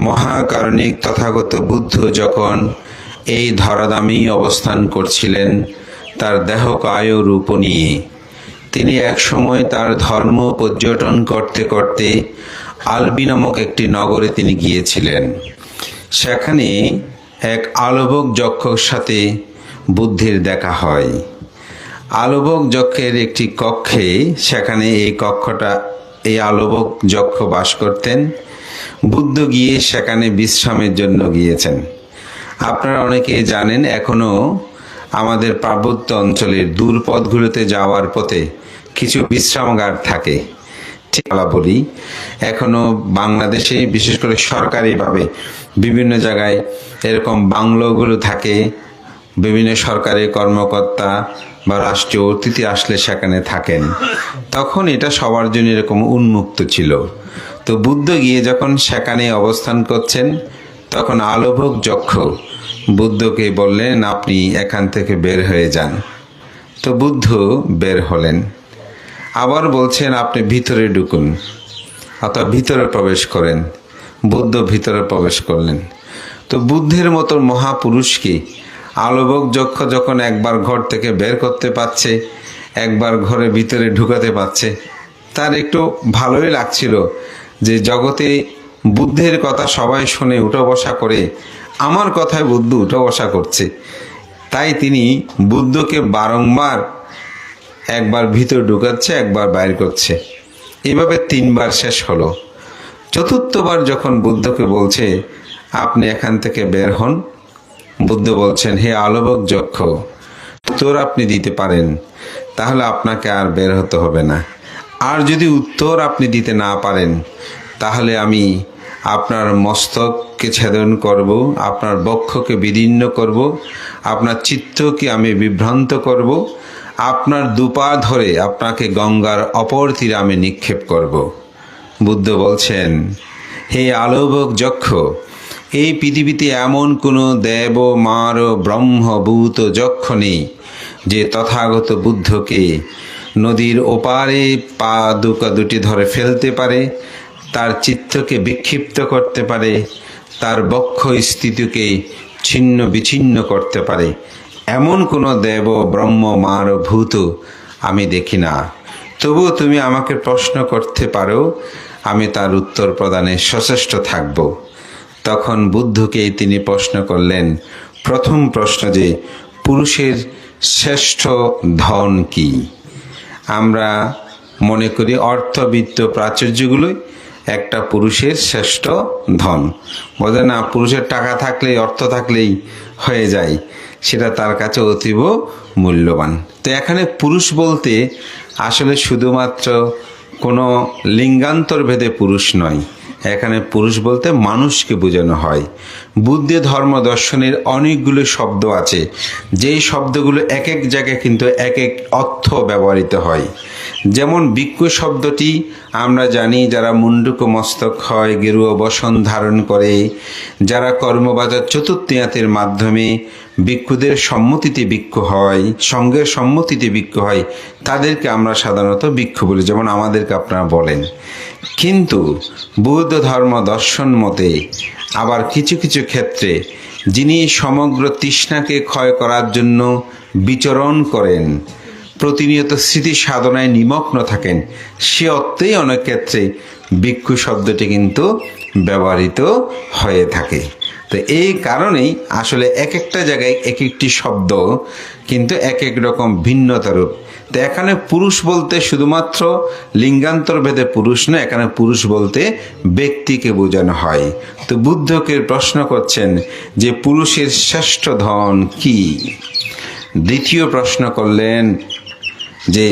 মহাকারণিক তথাগত বুদ্ধ যখন এই ধরাধামেই অবস্থান করছিলেন তার দেহকায় রূপ নিয়ে, তিনি এক সময় তার ধর্ম পর্যটন করতে করতে আলবি নামক একটি নগরে তিনি গিয়েছিলেন। সেখানে এক আলবক যক্ষর সাথে বুদ্ধের দেখা হয়। আলবক যক্ষের একটি কক্ষে, সেখানে এই আলবক যক্ষ বাস করতেন। বুদ্ধ গিয়ে সেখানে বিশ্রামের জন্য গিয়েছেন। আপনারা অনেকে জানেন, এখনো আমাদের পার্বত্য অঞ্চলের দূর পথগুলোতে যাওয়ার পথে কিছু বিশ্রামাগার থাকে। ঠিক বলি, এখনো বাংলাদেশে বিশেষ করে সরকারিভাবে বিভিন্ন জায়গায় এরকম বাংলোগুলো থাকে। বিভিন্ন সরকারি কর্মকর্তা বা রাষ্ট্রীয় অতিথি আসলে সেখানে থাকেন। তখন এটা সবার জন্য এরকম উন্মুক্ত ছিল। তো বুদ্ধ গিয়ে যখন সেখানে অবস্থান করছেন, তখন আলবক যক্ষ বুদ্ধকে বললেন, আপনি এখান থেকে বের হয়ে যান। তো বুদ্ধ বের হলেন। আবার বলছেন, আপনি ভিতরে ঢুকুন, অর্থাৎ ভিতরে প্রবেশ করেন। বুদ্ধ ভিতরে প্রবেশ করলেন। তো বুদ্ধের মতো মহাপুরুষকে আলবক যক্ষ যখন একবার ঘর থেকে বের করতে পারছে, একবার ঘরে ভিতরে ঢুকাতে পারছে, তার একটু ভালোই লাগছিল যে জগতে বুদ্ধের কথা সবাই শুনে উঠা বসা করে, আমার কথায় বুদ্ধ উঠা বসা করছে। তাই তিনি বুদ্ধকে বারংবার একবার ভিতর ঢুকাচ্ছে, একবার বাইর করছে। এভাবে 3 বার শেষ হলো। চতুর্থবার যখন বুদ্ধকে বলছে, আপনি এখান থেকে বের হন, বুদ্ধ বলছেন, হে আলবক যক্ষ, উত্তর আপনি দিতে পারেন তাহলে আপনাকে আর বের হতে হবে না। আর যদি উত্তর আপনি দিতে না পারেন, তাহলে আমি আপনার মস্তককে ছেদন করব, আপনার বক্ষকে বিদীর্ণ করব, আপনার চিত্তকে আমি বিভ্রান্ত করব, আপনার দুপা ধরে আপনাকে গঙ্গার অপর তীরে আমি নিক্ষেপ করব। বুদ্ধ বলছেন, হে আলবক যক্ষ, এই পৃথিবীতে এমন কোনো দেব মার ব্রহ্মভূত যক্ষ নেই যে তথাগত বুদ্ধকে নদীর ওপারে পা দুটি ধরে ফেলতে পারে, তার চিত্তকে বিক্ষিপ্ত করতে পারে, তার বক্ষ স্থিতিকে ছিন্ন বিচ্ছিন্ন করতে পারে। এমন কোনো দেব ব্রহ্ম মার ভূত আমি দেখি না। তবুও তুমি আমাকে প্রশ্ন করতে পারো, আমি তার উত্তর প্রদানে সচেষ্ট থাকব। তখন বুদ্ধকে তিনি প্রশ্ন করলেন, প্রথম প্রশ্ন যে পুরুষের শ্রেষ্ঠ ধন কি? আমরা মনে করি অর্থবিত্ত প্রাচুর্যগুলোই একটা পুরুষের শ্রেষ্ঠ ধন। বোঝে না, পুরুষের টাকা থাকলেই, অর্থ থাকলেই হয়ে যায়, সেটা তার কাছে অতীব মূল্যবান। তো এখানে পুরুষ বলতে আসলে শুধুমাত্র কোনো লিঙ্গান্তর ভেদে পুরুষ নয়, এখানে পুরুষ বলতে মানুষকে বোঝানো হয়। বুদ্ধ ধর্ম দর্শনের অনেকগুলো শব্দ আছে, যেই শব্দগুলো এক এক জায়গায় কিন্তু এক এক অর্থ ব্যবহৃত হয়। যেমন ভিক্ষু শব্দটি আমরা জানি, যারা মুন্ডুক মস্তক হয়, গেরুয়া বসন ধারণ করে, যারা কর্মবাজার চতুর্থিয়াতের মাধ্যমে ভিক্ষুদের সম্মতিতে ভিক্ষু হয়, সঙ্গের সম্মতিতে ভিক্ষু হয়, তাদেরকে আমরা সাধারণত ভিক্ষু বলি, যেমন আমাদেরকে আপনারা বলেন। কিন্তু বৌদ্ধ ধর্ম দর্শন মতে আবার কিছু কিছু ক্ষেত্রে যিনি সমগ্র তৃষ্ণাকে ক্ষয় করার জন্য বিচরণ করেন, প্রতিনিয়ত স্মৃতি সাধনায় নিমগ্ন থাকেন, সে অর্থেই অনেক ক্ষেত্রে ভিক্ষু শব্দটি কিন্তু ব্যবহৃত হয়ে থাকে। তো এই কারণেই আসলে এক একটা জায়গায় এক একটি শব্দ কিন্তু এক এক রকম ভিন্নতা রূপ। তো এখানে পুরুষ বলতে শুধুমাত্র লিঙ্গান্তর ভেদে পুরুষ নয়, এখানে পুরুষ বলতে ব্যক্তিকে বোঝানো হয়। তো বুদ্ধকে প্রশ্ন করছেন যে পুরুষের শ্রেষ্ঠ ধন কি? দ্বিতীয় প্রশ্ন করলেন যে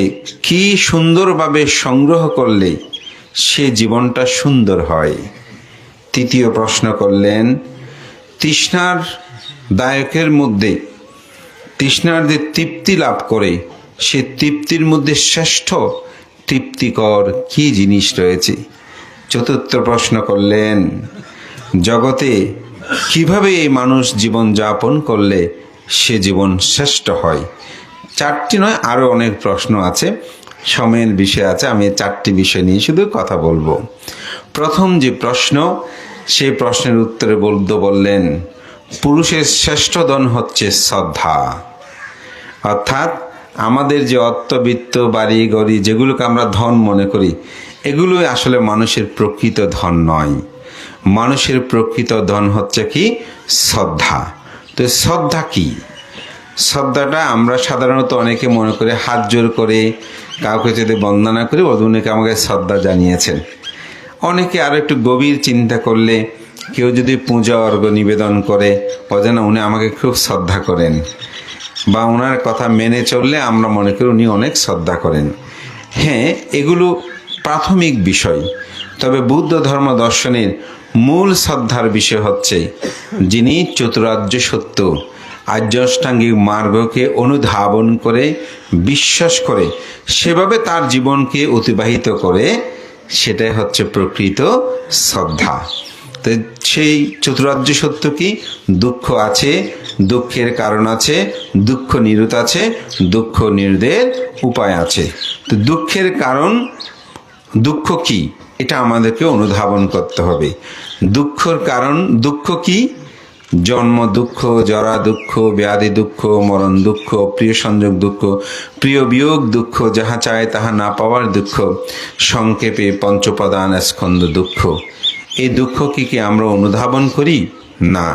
কি সুন্দরভাবে সংগ্রহ করলে সে জীবনটা সুন্দর হয়। তৃতীয় প্রশ্ন করলেন তৃষ্ণার দায়কের মধ্যে, তৃষ্ণার যে তৃপ্তি লাভ করে, সে তৃপ্তির মধ্যে শ্রেষ্ঠ তৃপ্তিকর কি জিনিস রয়েছে। চতুর্থ প্রশ্ন করলেন জগতে কিভাবে এই মানুষ জীবন যাপন করলে সে জীবন শ্রেষ্ঠ হয়। 4টি নয়, আরও অনেক প্রশ্ন আছে, সময়ের বিষয় আছে, আমি 4টি বিষয় নিয়ে শুধু কথা বলবো। প্রথম যে প্রশ্ন, সেই প্রশ্নের উত্তরে বৌদ্ধ বললেন, পুরুষের শ্রেষ্ঠ ধন হচ্ছে শ্রদ্ধা। অর্থাৎ আমাদের যে অর্থবিত্ত, বাড়ি গাড়ি যেগুলোকে আমরা ধন মনে করি, এগুলোই আসলে মানুষের প্রকৃত ধন নয়। মানুষের প্রকৃত ধন হচ্ছে কি? শ্রদ্ধা। তো শ্রদ্ধা কি? শ্রদ্ধাটা আমরা সাধারণত অনেকে মনে করে হাত জোর করে কাউকে যদি বন্দনা করি, অনেকে আমাকে শ্রদ্ধা জানিয়েছেন। অনেকে আরও একটু গভীর চিন্তা করলে কেউ যদি পূজা অর্ঘ্য নিবেদন করে, অজানা উনি আমাকে খুব শ্রদ্ধা করেন, বা ওনার কথা মেনে চললে আমরা মনে করি উনি অনেক শ্রদ্ধা করেন। হ্যাঁ, এগুলো প্রাথমিক বিষয়। তবে বুদ্ধ ধর্ম দর্শনের মূল শ্রদ্ধার বিষয় হচ্ছে যিনি চতুরার্য সত্য আর্যাষ্টাঙ্গিক মার্গকে অনুধাবন করে, বিশ্বাস করে, সেভাবে তার জীবনকে অতিবাহিত করে, সেটাই হচ্ছে প্রকৃত শ্রদ্ধা। তো সেই চতুরার্য সত্য কি? দুঃখ আছে, দুঃখের কারণ আছে, দুঃখ নিরোধ আছে, দুঃখ নিরোধের উপায় আছে। তো দুঃখের কারণ, দুঃখ কি, এটা আমাদেরকে অনুধাবন করতে হবে। দুঃখের কারণ, দুঃখ কি? জন্ম দুঃখ, জরা দুঃখ, ব্যাধি দুঃখ, মরণ দুঃখ, প্রিয় সংযোগ দুঃখ, প্রিয় বিয়োগ দুঃখ, যাহা চায় তাহা না পাওয়ার দুঃখ, সংক্ষেপে পঞ্চপ্রধান স্কন্ধ দুঃখ। এই দুঃখ কি আমরা অনুধাবন করি? না।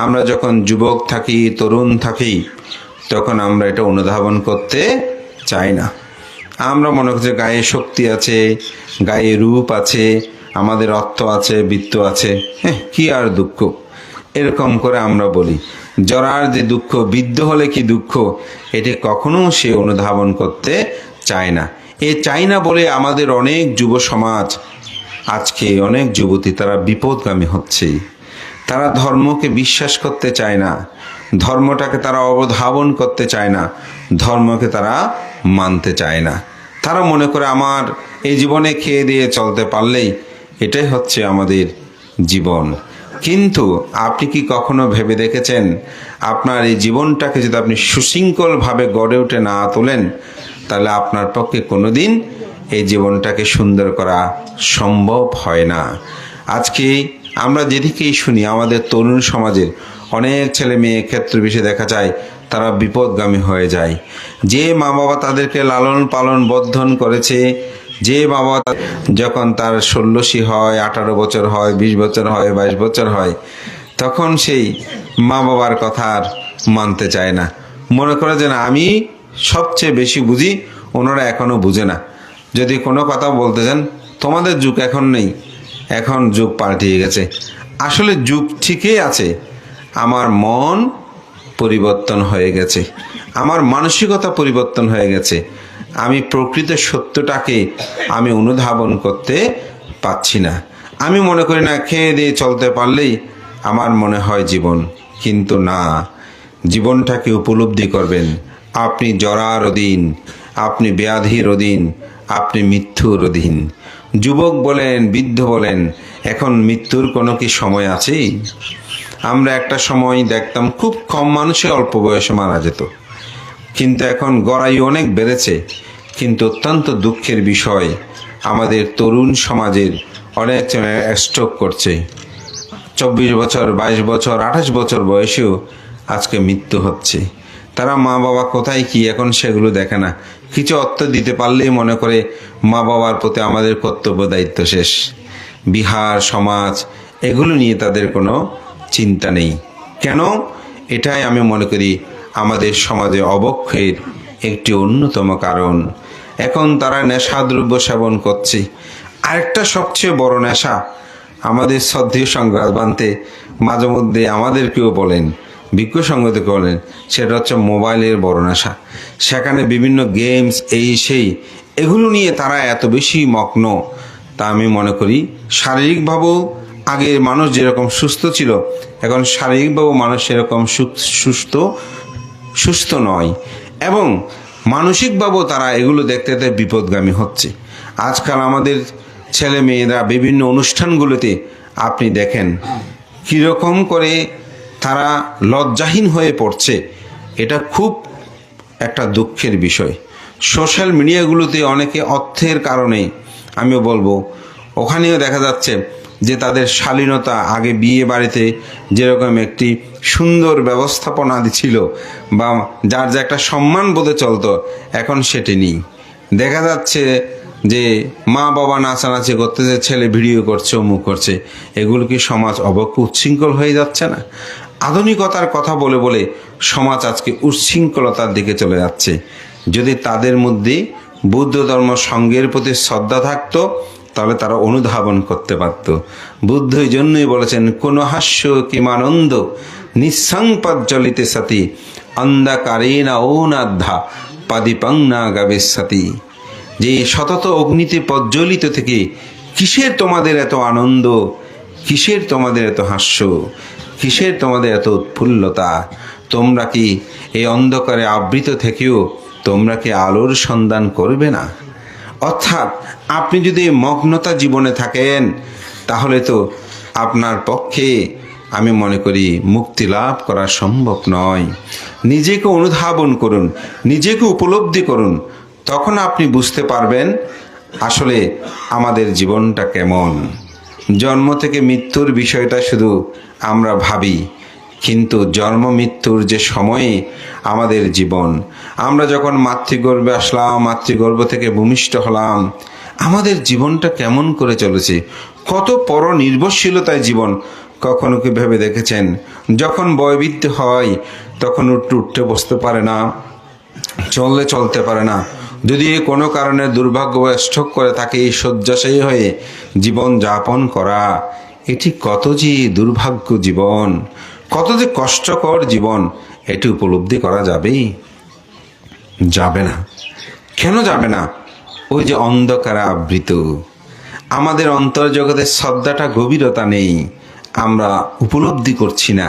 আমরা যখন যুবক থাকি, তরুণ থাকি, তখন আমরা এটা অনুধাবন করতে চাই না। আমরা মনে করছি গায়ে শক্তি আছে, গায়ে রূপ আছে, আমাদের অর্থ আছে, বিত্ত আছে, হ্যাঁ, কি আর দুঃখ, এরকম করে আমরা বলি। জরার যে দুঃখ, বৃদ্ধ হলে কি দুঃখ, এটি কখনো সে অনুধাবন করতে চায় না। এ চাই না বলে আমাদের অনেক যুব সমাজ, আজকে অনেক যুবতী তারা বিপদগামী হচ্ছে। তারা ধর্মকে বিশ্বাস করতে চায় না, ধর্মটাকে তারা অবধাবন করতে চায় না, ধর্মকে তারা মানতে চায় না। তারা মনে করে আমার এই জীবনে খেয়ে দিয়ে চলতে পারলেই এটাই হচ্ছে আমাদের জীবন। কিন্তু আপনি কি কখনো ভেবে দেখেছেন, আপনার এই জীবনটাকে যদি আপনি সুশৃঙ্খলভাবে গড়ে উঠে না তোলেন, তাহলে আপনার পক্ষে কোনোদিন এই জীবনটাকে সুন্দর করা সম্ভব হয় না। আজকে আমরা যেদিকেই শুনি, আমাদের তরুণ সমাজের অনেক ছেলে মেয়ে ক্ষেত্র বিশেষে দেখা যায় তারা বিপদগামী হয়ে যায়। যে মা বাবা তাদেরকে লালন পালন বর্ধন করেছে, যে বাবা যখন তার 16 হয়, 18 বছর হয়, 20 বছর হয়, 22 বছর হয়, তখন সেই মা বাবার কথা আর মানতে চায় না। মনে করে যে না, আমি সবচেয়ে বেশি বুঝি, ওনারা এখনো বুঝে না। যদি কোনো কথা বলতে চান, তোমাদের যুগ এখন নেই, এখন যুগ পাল্টিয়ে গেছে। আসলে যুগ ঠিকই আছে, আমার মন পরিবর্তন হয়ে গেছে, আমার মানসিকতা পরিবর্তন হয়ে গেছে। আমি প্রকৃত সত্যটাকে আমি অনুধাবন করতে পারছি না। আমি মনে করি না, খেয়ে দিয়ে চলতে পারলেই আমার মনে হয় জীবন। কিন্তু না, জীবনটাকে উপলব্ধি করবেন। আপনি জরার অধীন, আপনি ব্যাধির অধীন, আপনি মৃত্যুর অধীন। যুবক বলেন, বৃদ্ধ বলেন, এখন মৃত্যুর কোনো কি সময় আছে? আমরা একটা সময় দেখতাম খুব কম মানুষে অল্প বয়সে মারা যেত, কিন্তু এখন গড়াই অনেক বেড়েছে। কিন্তু অত্যন্ত দুঃখের বিষয়, আমাদের তরুণ সমাজের অনেক স্ট্রোক করছে। 24 বছর, 22 বছর, 28 বছর বয়সেও আজকে মৃত্যু হচ্ছে। তারা মা বাবা কোথায় কি এখন সেগুলো দেখে না। কিছু অর্থ দিতে পারলেই মনে করে মা বাবার প্রতি আমাদের কর্তব্য দায়িত্ব শেষ। বিহার সমাজ এগুলো নিয়ে তাদের কোনো চিন্তা নেই। কেন? এটাই আমি মনে করি আমাদের সমাজে অবক্ষয়ের একটি অন্যতম কারণ। এখন তারা নেশাদ্রব্য সেবন করছে। আরেকটা সবচেয়ে বড় নেশা, আমাদের শ্রদ্ধেয় সংবাদ বানতে মাঝে মধ্যে আমাদেরকেও বলেন, বিজ্ঞ সংগতকে বলেন, সেটা হচ্ছে মোবাইলের বড় নেশা। সেখানে বিভিন্ন গেমস, এই সেই, এগুলো নিয়ে তারা এত বেশি মগ্ন, তা আমি মনে করি শারীরিকভাবেও আগের মানুষ যেরকম সুস্থ ছিল, এখন শারীরিকভাবেও মানুষ সেরকম সুস্থ নয়, এবং মানসিকভাবেও তারা এগুলো দেখতে দেখতে বিপদগামী হচ্ছে। আজকাল আমাদের ছেলে মেয়েরা বিভিন্ন অনুষ্ঠানগুলোতে আপনি দেখেন কীরকম করে তারা লজ্জাহীন হয়ে পড়ছে। এটা খুব একটা দুঃখের বিষয়। সোশ্যাল মিডিয়াগুলোতে অনেকে অর্থের কারণে, আমিও বলবো, ওখানেও দেখা যাচ্ছে যে তাদের শালীনতা, আগে বিয়ে বাড়িতে যেরকম একটি সুন্দর ব্যবস্থাপনা ছিল বা যার যে একটা সম্মান বোধে চলতো, এখন সেটি নেই। দেখা যাচ্ছে যে মা বাবা নাচানাচি করতেছে, ছেলে ভিডিও করছে, অমুক করছে। এগুলো কি সমাজ অবক্ষ উচ্ছৃঙ্খল হয়ে যাচ্ছে না? আধুনিকতার কথা বলে বলে সমাজ আজকে উচ্ছৃঙ্খলতার দিকে চলে যাচ্ছে। যদি তাদের মধ্যে বুদ্ধ ধর্ম সঙ্গের প্রতি শ্রদ্ধা থাকতো, তাহলে তারা অনুধাবন করতে পারত। বুদ্ধ এই জন্যই বলেছেন, কোন হাস্য কিমানন্দ নিঃসংপজ্জলিতে সতী অন্ধাকারেনা ঔনাধ্যা পাদিপাংনা গাবেশাতি। যে সতত অগ্নিতে প্রজ্বলিত থেকে কিসের তোমাদের এত আনন্দ, কিসের তোমাদের এত হাস্য, কিসের তোমাদের এত উৎফুল্লতা? তোমরা কি এই অন্ধকারে আবৃত থেকেও তোমরা কি আলোর সন্ধান করবে না? অর্থাৎ আপনি যদি মগ্নতা জীবনে থাকেন, তাহলে তো আপনার পক্ষে আমি মনে করি মুক্তি লাভ করা সম্ভব নয়। নিজেকে অনুধাবন করুন, নিজেকে উপলব্ধি করুন, তখন আপনি বুঝতে পারবেন আসলে আমাদের জীবনটা কেমন। জন্ম থেকে মৃত্যুর বিষয়টা শুধু আমরা ভাবি, কিন্তু জন্ম মৃত্যুর যে সময়ে আমাদের জীবন, আমরা যখন মাতৃগর্ভে আসলাম, মাতৃগর্ভ থেকে ভূমিষ্ঠ হলাম, আমাদের জীবনটা কেমন করে চলেছে, কত পরনির্ভরশীলতায় জীবন। কখনো কি ভেবে দেখেছেন, যখন বয়বৃদ্ধ হয় তখন উঠতে বসতে পারে না, চলতে পারে না। যদি কোনো কারণে দুর্ভাগ্যবশ স্ট্রোক করে তাকে এই শয্যাশায়ী হয়ে জীবন যাপন করা, এটি কত যে দুর্ভাগ্য জীবন, কত যে কষ্টকর জীবন, এটি উপলব্ধি করা যাবে? যাবে না। কেন যাবে না? ওই যে অন্ধকারে আবৃত, আমাদের অন্তর্জগতের শ্রদ্ধাটা, গভীরতা নেই। আমরা উপলব্ধি করছি না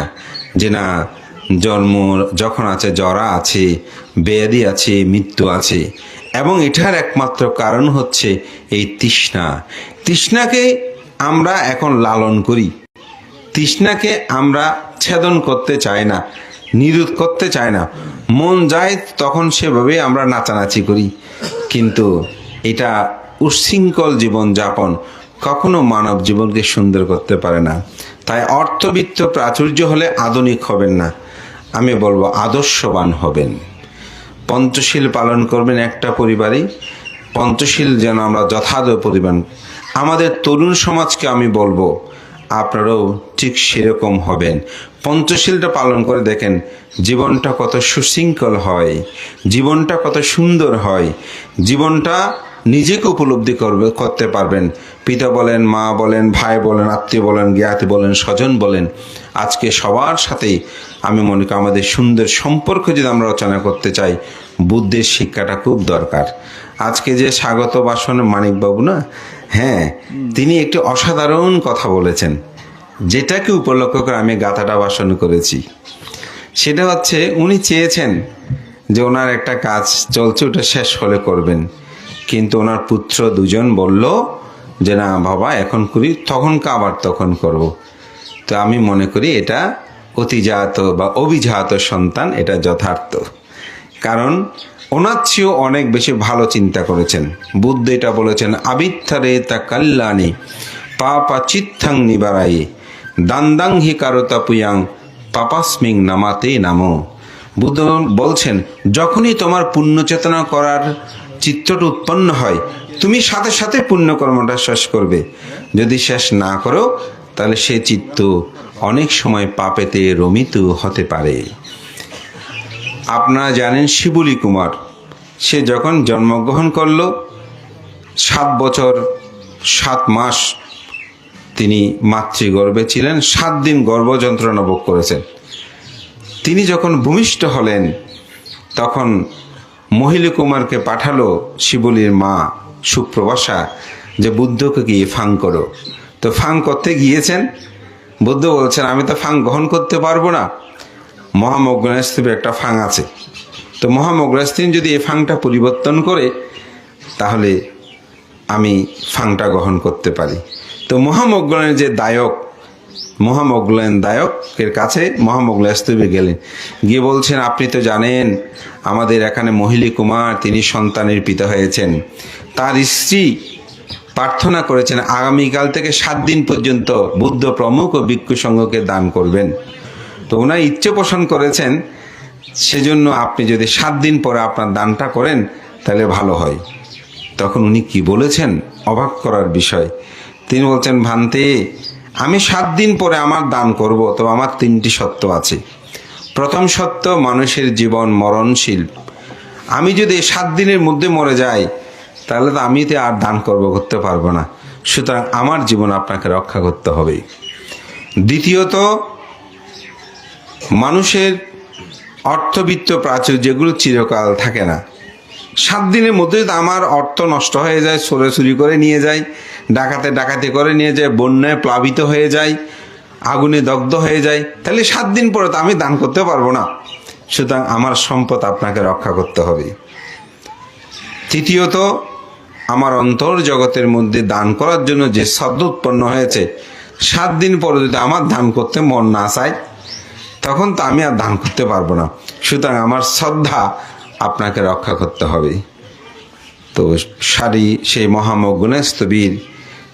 যে না, জন্ম যখন আছে, জরা আছে, ব্যাধি আছে, মৃত্যু আছে। এবং এটার একমাত্র কারণ হচ্ছে এই তৃষ্ণা। তৃষ্ণাকে আমরা এখন লালন করি, তৃষ্ণাকে আমরা ছেদন করতে চাই না, নিরোধ করতে চাই না। মন যায় তখন সেভাবে আমরা নাচানাচি করি, কিন্তু এটা উচ্ছৃঙ্খল জীবনযাপন কখনো মানব জীবনকে সুন্দর করতে পারে না। তাই অর্থবিত্ত প্রাচুর্য হলে আধুনিক হবেন না, আমি বলবো আদর্শবান হবেন। পঞ্চশীল পালন করবেন একটা পরিবারে, পঞ্চশীল যেন আমরা যথাযথ পরিমাণ। আমাদের তরুণ সমাজকে আমি বলবো আপনারাও ঠিক সেরকম হবেন। পঞ্চশীলটা পালন করে দেখেন, জীবনটা কত সুশৃঙ্খল হয়, জীবনটা কত সুন্দর হয়, জীবনটা নিজেকে উপলব্ধি করতে পারবেন। পিতা বলেন, মা বলেন, ভাই বলেন, আত্মীয় বলেন, জ্ঞাতি বলেন, স্বজন বলেন, আজকে সবার সাথেই আমি মনে করি আমাদের সুন্দর সম্পর্ক যদি আমরা রচনা করতে চাই, বুদ্ধের শিক্ষাটা খুব দরকার। আজকে যে স্বাগত ভাষণে মানিকবাবু না, হ্যাঁ, তিনি একটি অসাধারণ কথা বলেছেন, যেটাকে উপলক্ষ করে আমি গাথাটা ভাষণ করেছি। সেটা হচ্ছে, উনি চেয়েছেন যে ওনার একটা কাজ চলছে, ওটা শেষ হলে করবেন, কিন্তু ওনার পুত্র দুজন বলল যে না বাবা এখন করি, তখন আবার তখন করব। তো আমি মনে করি এটা অতিজাত বা অভিজাত সন্তান, এটা যথার্থ। কারণ ওনার চেয়েও অনেক বেশি ভালো চিন্তা করেছেন। বুদ্ধ এটা বলেছেন, আবিত্থারে তা কল্যাণী পাপা চিত্তাং নিবারায়ে দান্দাং হি কারতা পুয়াং পাপাস্মিং নামাতে নামো। বুদ্ধ বলছেন, যখনই তোমার পুণ্য চেতনা করার চিত্তটা উৎপন্ন হয়, তুমি সাথে সাথে পুণ্যকর্মটা শেষ করবে। যদি শেষ না করো, তাহলে সে চিত্ত অনেক সময় পাপেতে রমিত হতে পারে। আপনারা জানেন শিবুলি কুমার, সে যখন জন্মগ্রহণ করল, 7 বছর 7 মাস তিনি মাতৃগর্ভে ছিলেন, 7 দিন গর্ভ যন্ত্রণা ভোগ করেছেন। তিনি যখন ভূমিষ্ঠ হলেন, তখন মহিলা কুমারকে পাঠালো শিবুলির মা সুপ্রভাষা, যে বুদ্ধকে গিয়ে ফাং করো। তো ফাং করতে গিয়েছেন, বুদ্ধ বলছেন আমি তো ফাং গ্রহণ করতে পারবো না, মহামগ্নস্তূপে একটা ফাং আছে, তো মহামগ্নস্তূপ যদি এই ফাংটা পরিবর্তন করে, তাহলে আমি ফাংটা গ্রহণ করতে পারি। তো মহামগ্নের যে দায়ক, মহামগ্ন দায়কের কাছে মহামগ্নস্তূপে গেলেন, গিয়ে বলছেন আপনি তো জানেন আমাদের এখানে মহিলা কুমার তিনি সন্তানের পিতা হয়েছেন, তার স্ত্রী প্রার্থনা করেছেন আগামীকাল থেকে 7 দিন পর্যন্ত বুদ্ধ প্রমুখ ও ভিক্ষু সংঘকে দান করবেন। তো ওনার ইচ্ছে পোষণ করেছেন, সেজন্য আপনি যদি 7 দিন পরে আপনার দানটা করেন তাহলে ভালো হয়। তখন উনি কি বলেছেন, অবাক করার বিষয়। তিনি বলছেন, ভান্তে, আমি 7 দিন পরে আমার দান করব, তো আমার 3টি সত্য আছে। প্রথম সত্য, মানুষের জীবন মরণশীল। আমি যদি 7 দিনের মধ্যে মরে যাই তাহলে তো আমি আর দান করতে পারবো না, সুতরাং আমার জীবন আপনাকে রক্ষা করতে হবে। দ্বিতীয়ত, মানুষের অর্থবিত্ত প্রাচুর্য, যেগুলো চিরকাল থাকে না। 7 দিনের মধ্যে যদি আমার অর্থ নষ্ট হয়ে যায়, চুরি করে নিয়ে যায়, ডাকাতি করে নিয়ে যায়, বন্যায় প্লাবিত হয়ে যায়, আগুনে দগ্ধ হয়ে যায়, তাহলে 7 দিন পরে তো আমি দান করতে পারবো না, সুতরাং আমার সম্পদ আপনাকে রক্ষা করতে হবে। তৃতীয়ত, আমার অন্তর জগতের মধ্যে দান করার জন্য যে শ্রদ্ধা উৎপন্ন হয়েছে, 7 দিন পরে যদি আমার দান করতে মন না চায় তখন তো আমি আর দান করতে পারবো না, সুতরাং আমার শ্রদ্ধা আপনাকে রক্ষা করতে হবে। তো সেই মহামগ্নস্থবীর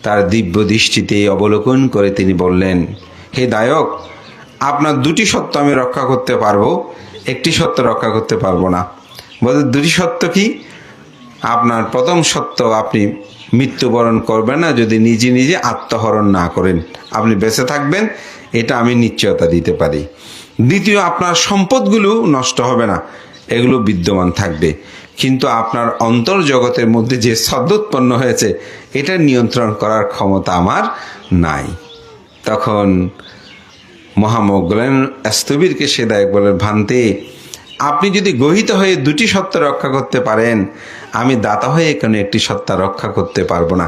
তার দিব্য দৃষ্টিতে অবলোকন করে তিনি বললেন, হে দায়ক, আপনার 2টি সত্য আমি রক্ষা করতে পারবো, 1টি সত্য রক্ষা করতে পারবো না। বলতে 2টি সত্য কি? আপনার প্রথম সত্য, আপনি মৃত্যুবরণ করবেন না যদি নিজে নিজে আত্মহরণ না করেন, আপনি বেঁচে থাকবেন, এটা আমি নিশ্চয়তা দিতে পারি। দ্বিতীয়, আপনার সম্পদগুলো নষ্ট হবে না, এগুলো বিদ্যমান থাকবে, কিন্তু আপনার অন্তর জগতের মধ্যে যে শ্রদ্ধা উৎপন্ন হয়েছে এটা নিয়ন্ত্রণ করার ক্ষমতা আমার নাই। তখন মহামগ্ন স্থবিরকে সে দায়ক বলেন, ভান্তে, আপনি যদি গহিত হয়ে 2টি সত্য রক্ষা করতে পারেন, আমি দাতা হয়ে কেন 1টি সত্য রক্ষা করতে পারবো না?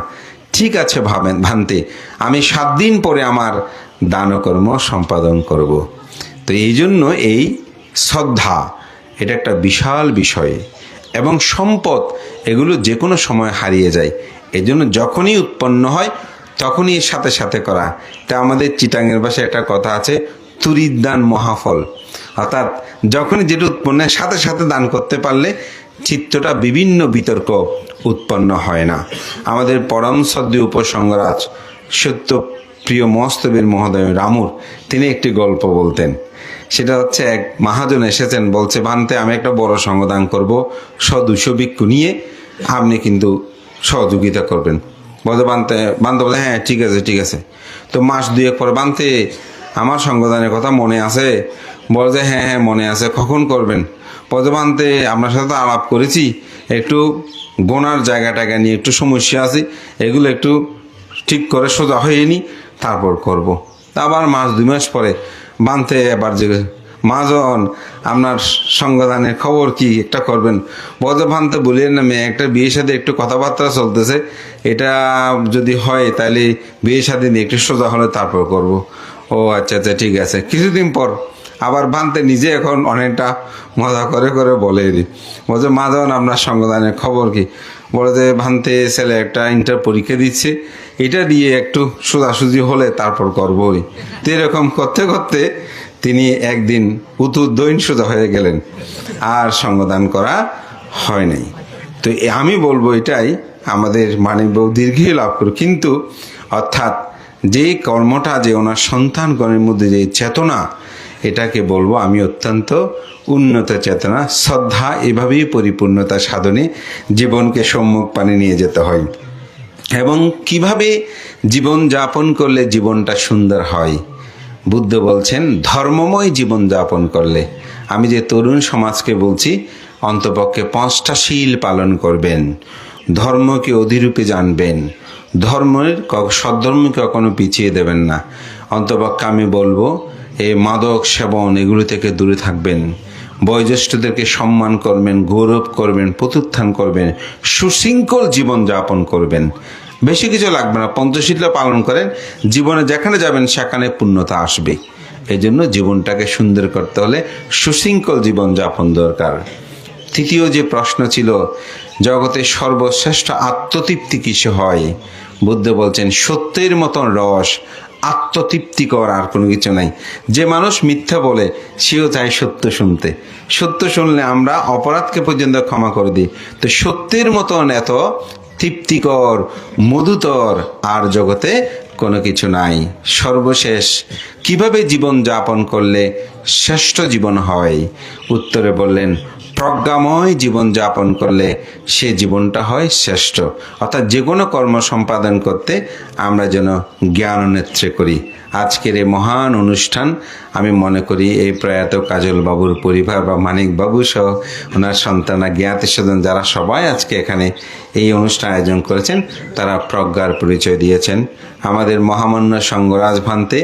ঠিক আছে ভান্তে, আমি 7 দিন পরে আমার দানকর্ম সম্পাদন করব। তো এই জন্য এই শ্রদ্ধা এটা একটা বিশাল বিষয়, এবং সম্পদ এগুলো যে কোনো সময় হারিয়ে যায়, এজন্য যখনই উৎপন্ন হয় তখনই এর সাথে সাথে করা। তা আমাদের চিটাঙের ভাষায় একটা কথা আছে, তুরির দান মহাফল, অর্থাৎ যখনই যেটা উৎপন্ন হয় সাথে সাথে দান করতে পারলে চিত্তটা বিভিন্ন বিতর্ক উৎপন্ন হয় না। আমাদের পরম শ্রদ্ধেয় উপসংগরাজ সত্য প্রিয় মস্তবীর মহোদয় রামুর তিনি একটি গল্প বলতেন। সেটা হচ্ছে, এক মহাজন এসেছেন, বলছে, ভান্তে, আমি একটা বড় সঙ্গদান করব, 200 ভিক্ষু নিয়ে আপনি কিন্তু সহযোগিতা করবেন। বলতে বান্ধব বলে, হ্যাঁ ঠিক আছে। তো মাস 2 পরে, ভান্তে, আমার সঙ্গদানের কথা মনে আছে? বলছে, হ্যাঁ মনে আছে, কখন করবেন? বলতে, ভান্তে, আপনার সাথে তো আলাপ করেছি, একটু গোনার জায়গাটা নিয়ে একটু সমস্যা আছে, এগুলো একটু ঠিক করে সোজা হয়ে নি, তারপর করব। আবার মাস 2 মাস পরে বানতে এবার যে, মাজন, আপনার সঙ্গদানের খবর কি, একটা করবেন? বলতে, ভান্তে, বলিয়েন না, মেয়ে একটা বিয়ের সাথে একটু কথাবার্তা চলতেছে, এটা যদি হয় তাহলে বিয়ের সাথে নিয়ে একটু সোজা হলে তারপর করব। ও আচ্ছা ঠিক আছে। কিছুদিন পর আবার ভান্তে নিজে এখন অনেকটা মজা করে বলে দিই, বলছে, মাজন, আপনার সঙ্গদানের খবর কি? বলে যে, ভান্তে, ছেলে একটা ইন্টার পরীক্ষা দিচ্ছে, এটা দিয়ে একটু সোজাসুজি হলে তারপর করবোই। তো এরকম করতে করতে তিনি একদিন দৈন সোজা হয়ে গেলেন, আর সঙ্গদান করা হয় নাই। তো আমি বলবো এটাই, আমাদের মানিক দীর্ঘই লাভ করুক, কিন্তু অর্থাৎ যে কর্মটা, যে ওনার সন্তানগণের মধ্যে যে চেতনা, এটাকে বলবো আমি অত্যন্ত উন্নত চেতনা। শ্রদ্ধা এভাবেই পরিপূর্ণতা সাধনে জীবনকে সম্মুখ পানে নিয়ে যেতে হয়, এবং কিভাবে জীবন যাপন করলে জীবনটা সুন্দর হয়। বুদ্ধ বলছেন, ধর্মময় জীবন যাপন করলে। আমি যে তরুণ সমাজকে বলছি, অন্তপক্ষে 5টা শীল পালন করবেন, ধর্মকে অধিরূপে জানবেন, সদ্ধর্মকে কখনো পিছিয়ে দেবেন না। অন্তপক্ষে আমি বলবো, এই মাদক সেবন এগুলো থেকে দূরে থাকবেন, বয়োজ্যেষ্ঠদেরকে সম্মান করবেন, গৌরব করবেন, প্রত্যুত্থান করবেন, সুশৃঙ্খল জীবন যাপন করবেন। বেশি কিছু লাগবে না, পঞ্চশীলটা পালন করেন, জীবনে যেখানে যাবেন সেখানে পূর্ণতা আসবে। এই জন্য জীবনটাকে সুন্দর করতে হলে সুশৃঙ্খল জীবন যাপন দরকার। তৃতীয় যে প্রশ্ন ছিল, জগতের সর্বশ্রেষ্ঠ আত্মতৃপ্তি কিসে হয়? বুদ্ধ বলছেন, সত্যের মতন রস আত্মতৃপ্তিকর আর কোনো কিছু নাই। যে মানুষ মিথ্যা বলে সেও চায় সত্য শুনতে, সত্য শুনলে আমরা অপরাধকে পর্যন্ত ক্ষমা করে দিই। তো সত্যের মতন এত তৃপ্তিকর মধুতর আর জগতে কোনো কিছু নাই। সর্বশেষ কিভাবে জীবন যাপন করলে শ্রেষ্ঠ জীবন হয়? উত্তরে বললেন, প্রজ্ঞাময় জীবন যাপন করলে সে জীবনটা হয় শ্রেষ্ঠ। অর্থাৎ যে কোনো কর্ম সম্পাদন করতে আমরা যেন জ্ঞান নেত্রে করি। আজকের এই মহান অনুষ্ঠান আমি মনে করি এই প্রয়াত কাজল বাবুর পরিবার বা মানিক বাবু সহ ওনার সন্তানা জ্ঞাতি স্বজন যারা সবাই আজকে এখানে এই অনুষ্ঠান আয়োজন করেছেন, তারা প্রজ্ঞার পরিচয় দিয়েছেন। আমাদের মহামান্য সঙ্গরাজ ভান্তে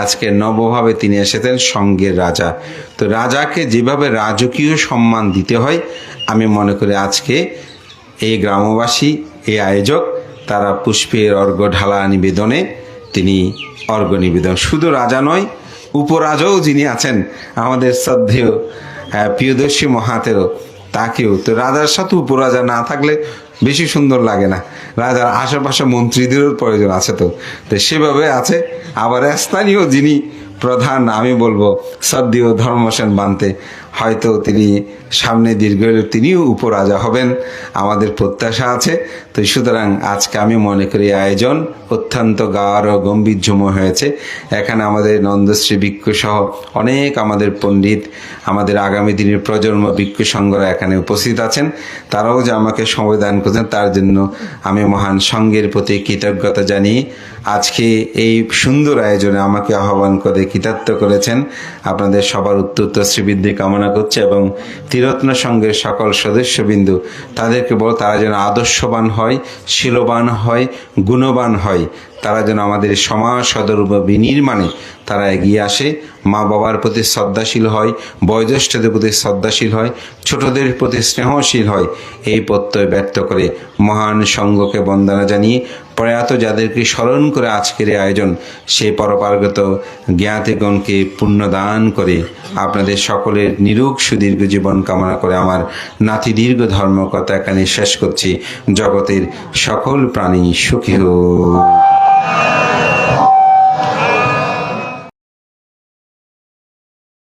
আজকে নবভাবে তিনি এসেছেন সঙ্গের রাজা। তো রাজাকে যেভাবে রাজকীয় সম্মান দিতে হয়, আমি মনে করি আজকে এই গ্রামবাসী, এই আয়োজক, তারা পুষ্পের অর্ঘ্য ঢালা নিবেদনে তিনি অর্ঘ্য নিবেদন, শুধু রাজা নয়, উপরাজাও যিনি আছেন আমাদের শ্রদ্ধেয় প্রিয়দর্শী মহাতেরও, তাকেও। তো রাজার সাথে উপরাজা না থাকলে বেশি সুন্দর লাগে না, রাজার আশেপাশে মন্ত্রীদেরও প্রয়োজন আছে। তো সেভাবে আছে। আবার স্থানীয় যিনি প্রধান, আমি বলবো শ্রদ্ধেয় ধর্মসেন বান্তে, হয়তো তিনি সামনে দীর্ঘ হলেও তিনিও উপরাজা হবেন, আমাদের প্রত্যাশা আছে। তো সুতরাং আজকে আমি মনে করি আয়োজন অত্যন্ত গাঢ় গম্ভীর্যময় হয়েছে। এখানে আমাদের নন্দশ্রী ভিক্ষু সহ অনেক আমাদের পণ্ডিত, আমাদের আগামী দিনের প্রজন্ম ভিক্ষু সংঘরা এখানে উপস্থিত আছেন। তারাও যে আমাকে সময় দান করছেন, তার জন্য আমি মহান সংঘের প্রতি কৃতজ্ঞতা জানিয়ে আজকে এই সুন্দর আয়োজনে আমাকে আহ্বান করে কৃতার্থ করেছেন। আপনাদের সবার উত্তর শ্রীবৃদ্ধি কামনা করছে এবং ত্রিরত্ন সংঘের সকল সদস্যবিন্দু, তাদেরকে বলো তারা যেন আদর্শবান হয়, শীলবান হয়, গুণবান হয়। তারা যেন আমাদের সমাজ সদরূপ বিনির্মাণে তারা এগিয়ে আসে, মা বাবার প্রতি শ্রদ্ধাশীল হয়, বয়োজ্যেষ্ঠদের প্রতি শ্রদ্ধাশীল হয়, ছোটদের প্রতি স্নেহশীল হয়। এই প্রত্যয় ব্যক্ত করে মহান সংঘকে বন্দনা জানিয়ে প্রয়াত যাদেরকে স্মরণ করে আজকের এই আয়োজন, সেই পরপার্গত জ্ঞাতিগণকে পুণ্যদান করে আপনাদের সকলের নিরোগ সুদীর্ঘ জীবন কামনা করে আমার নাতি দীর্ঘ ধর্মকথা এখানে শেষ করছি। জগতের সকল প্রাণী সুখী হোক।